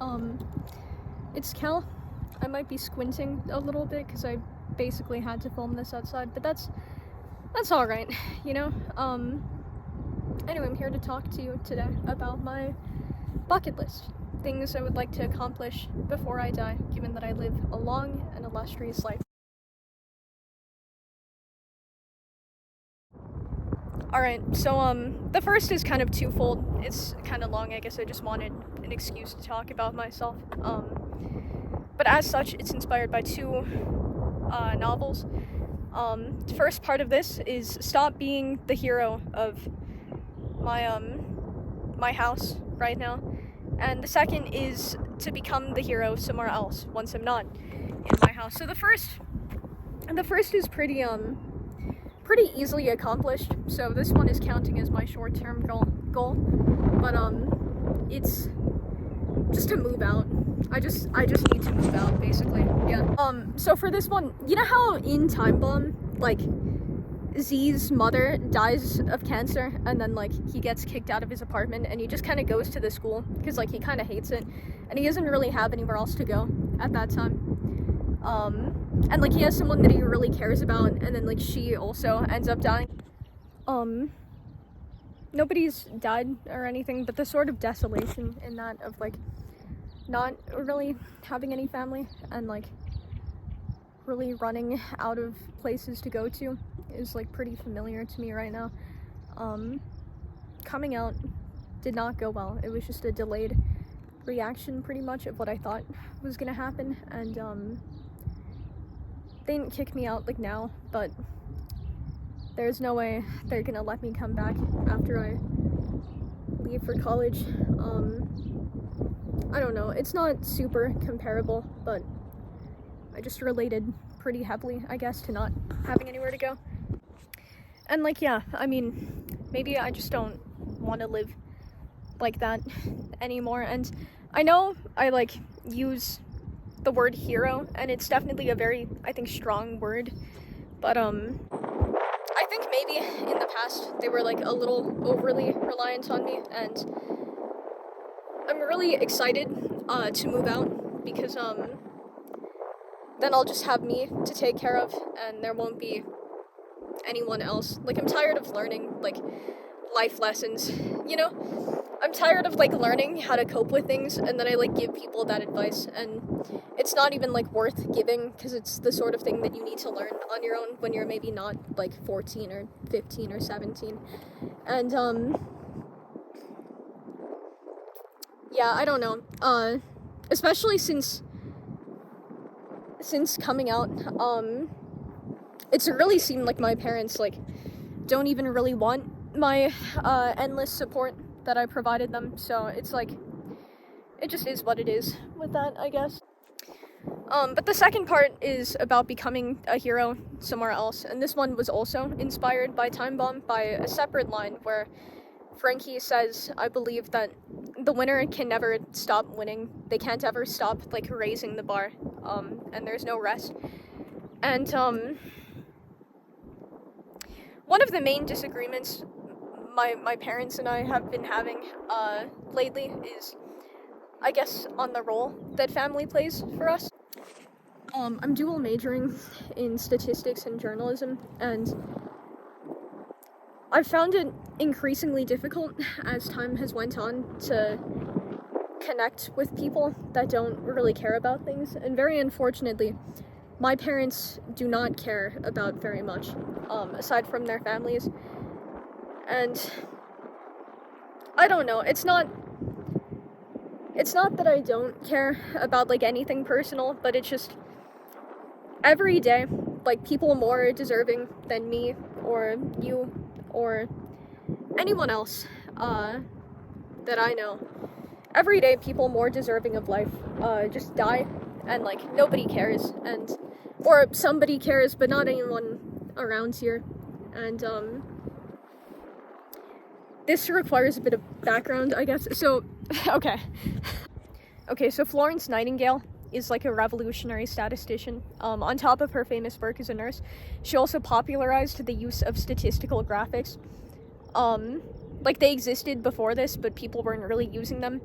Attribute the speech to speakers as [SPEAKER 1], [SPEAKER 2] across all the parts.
[SPEAKER 1] Um, it's Cal. I might be squinting a little bit because I basically had to film this outside, but that's alright, you know? Anyway, I'm here to talk to you today about my bucket list. Things I would like to accomplish before I die, given that I live a long and illustrious life. Alright, so, the first is kind of twofold. It's kind of long, I guess I just wanted an excuse to talk about myself. But as such, it's inspired by two, novels. The first part of this is stop being the hero of my house right now. And the second is to become the hero somewhere else once I'm not in my house. So the first is pretty easily accomplished. So this one is counting as my short-term goal. But it's just to move out. I just need to move out, basically. Yeah. So for this one, you know how in Time Bomb, like, Z's mother dies of cancer, and then, like, he gets kicked out of his apartment, and he just kind of goes to the school, because, like, he kind of hates it, and he doesn't really have anywhere else to go at that time. And, like, he has someone that he really cares about, and then, like, she also ends up dying. Nobody's died or anything, but the sort of desolation in that of, like, not really having any family, and, like, really running out of places to go to is, like, pretty familiar to me right now. Coming out did not go well. It was just a delayed reaction, pretty much, of what I thought was gonna happen, and, they didn't kick me out, like, now, but there's no way they're gonna let me come back after I leave for college. I don't know, it's not super comparable, but I just related pretty heavily, I guess, to not having anywhere to go. And, like, yeah, I mean, maybe I just don't want to live like that anymore. And I know I, like, use the word hero, and it's definitely a very, I think, strong word, but, I think maybe in the past they were, like, a little overly reliant on me, and I'm really excited, to move out, because, then I'll just have me to take care of, and there won't be anyone else. Like, I'm tired of learning, like, life lessons, you know? I'm tired of, like, learning how to cope with things, and then I, like, give people that advice, and it's not even, like, worth giving, because it's the sort of thing that you need to learn on your own when you're maybe not, like, 14 or 15 or 17. And, yeah, I don't know. Especially since coming out, it's really seemed like my parents, like, don't even really want my, endless support that I provided them, so it's like, it just is what it is with that, I guess. But the second part is about becoming a hero somewhere else, and this one was also inspired by Time Bomb, by a separate line where Frankie says, I believe that the winner can never stop winning. They can't ever stop, like, raising the bar, and there's no rest. And, one of the main disagreements my parents and I have been having, lately is, I guess, on the role that family plays for us. I'm dual majoring in statistics and journalism, and I've found it increasingly difficult as time has went on to connect with people that don't really care about things, and very unfortunately, my parents do not care about very much, aside from their families, and I don't know, it's not that I don't care about, like, anything personal, but it's just, every day, like, people more deserving than me, or you, or anyone else, that I know, every day people more deserving of life, just die, and, like, nobody cares, or somebody cares, but not anyone around here, and, this requires a bit of background, I guess. So, okay, so Florence Nightingale is, like, a revolutionary statistician. On top of her famous work as a nurse, she also popularized the use of statistical graphics. Like, they existed before this, but people weren't really using them.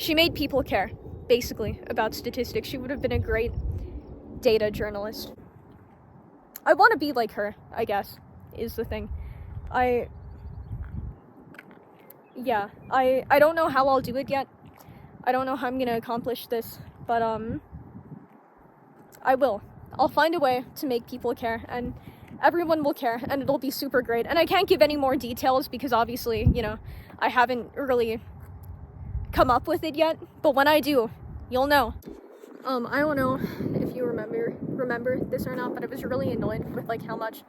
[SPEAKER 1] she made people care, basically, about statistics. She would have been a great data journalist. I want to be like her, I guess, is the thing. I don't know how I'll do it yet. I don't know how I'm gonna accomplish this, but I will. I'll find a way to make people care, and everyone will care, and it'll be super great. And I can't give any more details because obviously, you know, I haven't really come up with it yet, but when I do, you'll know. I don't know if you remember this or not, but I was really annoyed with like how much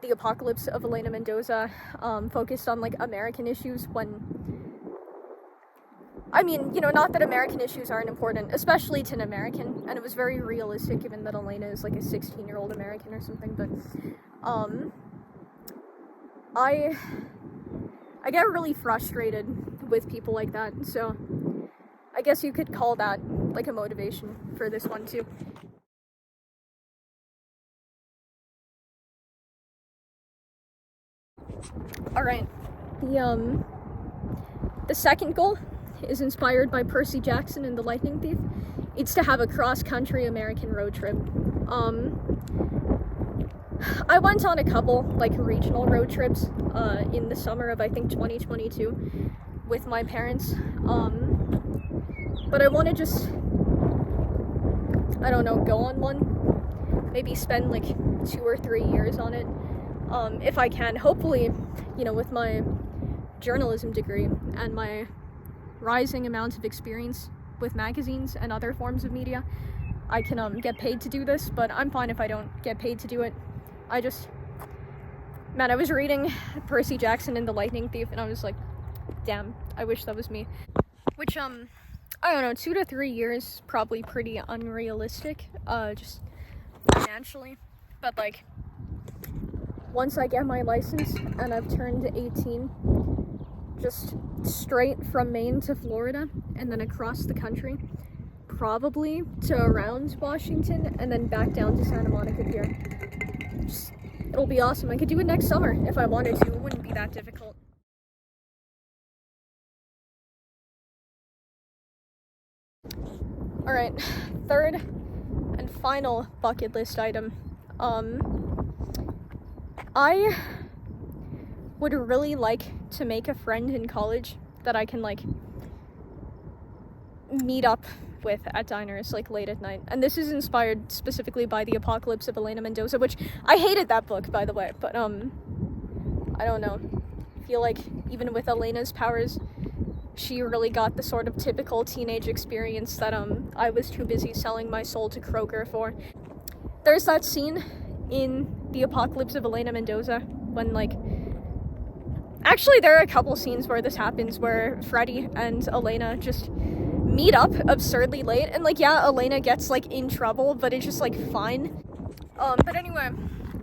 [SPEAKER 1] the apocalypse of Elena Mendoza focused on like American issues when, I mean, you know, not that American issues aren't important, especially to an American, and it was very realistic given that Elena is like a 16-year-old American or something, but I get really frustrated with people like that, so I guess you could call that like a motivation for this one too. Alright, the second goal is inspired by Percy Jackson and the Lightning Thief. It's to have a cross-country American road trip. I went on a couple, like, regional road trips, in the summer of, I think, 2022 with my parents, but I want to just, I don't know, go on one, maybe spend, like, 2 or 3 years on it, if I can. Hopefully, you know, with my journalism degree and my rising amount of experience with magazines and other forms of media, I can get paid to do this, but I'm fine if I don't get paid to do it. I was reading Percy Jackson and the Lightning Thief, and I was like, damn, I wish that was me. Which, I don't know, 2 to 3 years, probably pretty unrealistic, just financially, but like, once I get my license and I've turned 18, just straight from Maine to Florida, and then across the country, probably to around Washington, and then back down to Santa Monica Pier. It'll be awesome. I could do it next summer if I wanted to. It wouldn't be that difficult. Alright, third and final bucket list item. I would really like to make a friend in college that I can, like, meet up with at diners, like, late at night. And this is inspired specifically by The Apocalypse of Elena Mendoza, which I hated that book, by the way, but, I don't know. I feel like even with Elena's powers, she really got the sort of typical teenage experience that, I was too busy selling my soul to Kroger for. There's that scene in The Apocalypse of Elena Mendoza when, like, actually, there are a couple scenes where this happens, where Freddie and Elena just meet up absurdly late, and, like, yeah, Elena gets, like, in trouble, but it's just, like, fine. But anyway,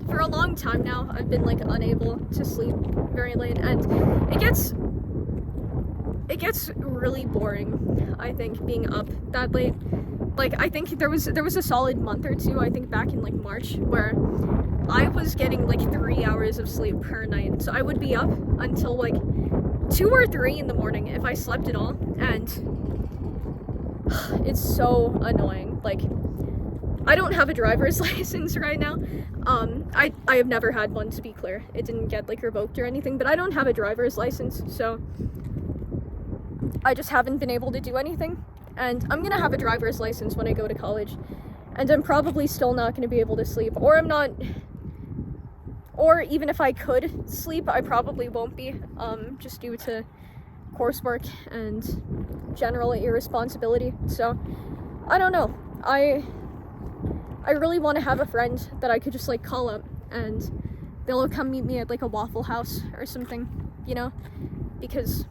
[SPEAKER 1] for a long time now, I've been, like, unable to sleep very late, and it gets really boring, I think, being up that late. Like, I think there was a solid month or two, I think back in, like, March, where I was getting, like, 3 hours of sleep per night. So I would be up until, like, 2 or 3 in the morning if I slept at all. And it's so annoying. Like, I don't have a driver's license right now. I have never had one, to be clear. It didn't get, like, revoked or anything, but I don't have a driver's license, so I just haven't been able to do anything. And I'm gonna have a driver's license when I go to college, and I'm probably still not gonna be able to sleep, or even if I could sleep, I probably won't be, just due to coursework and general irresponsibility. So, I don't know. I really want to have a friend that I could just, like, call up, and they'll come meet me at, like, a Waffle House or something, you know? Because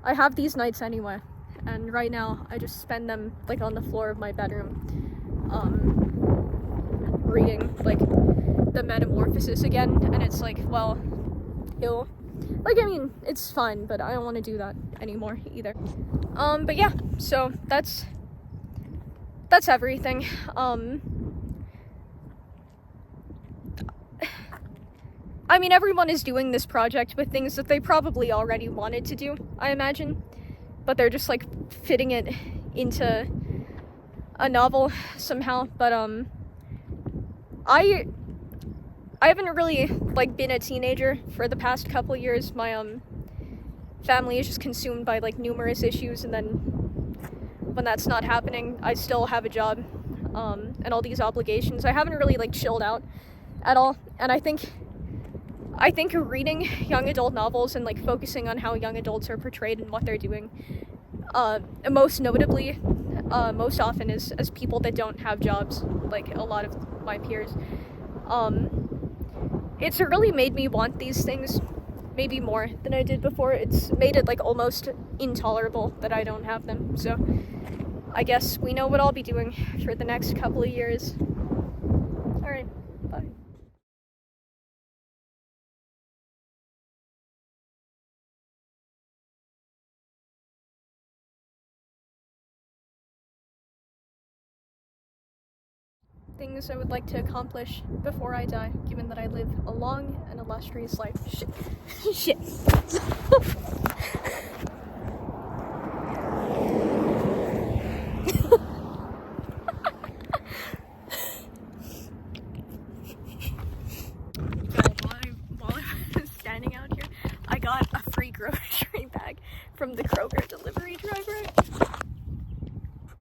[SPEAKER 1] I have these nights anyway. And right now, I just spend them, like, on the floor of my bedroom, reading, like, the Metamorphosis again, and it's like, well, ew. Like, I mean, it's fine, but I don't want to do that anymore, either. But yeah, so, that's everything. I mean, everyone is doing this project with things that they probably already wanted to do, I imagine. but they're just like fitting it into a novel somehow. But I haven't really like been a teenager for the past couple years. My family is just consumed by like numerous issues, and then when that's not happening, I still have a job and all these obligations. I haven't really like chilled out at all, and I think reading young adult novels and like focusing on how young adults are portrayed and what they're doing, most notably, most often as people that don't have jobs, like a lot of my peers, it's really made me want these things maybe more than I did before. It's made it like almost intolerable that I don't have them. So I guess we know what I'll be doing for the next couple of years. Alright, bye. Things I would like to accomplish before I die, given that I live a long and illustrious life. Shit. Shit. While I was standing out here, I got a free grocery bag from the Kroger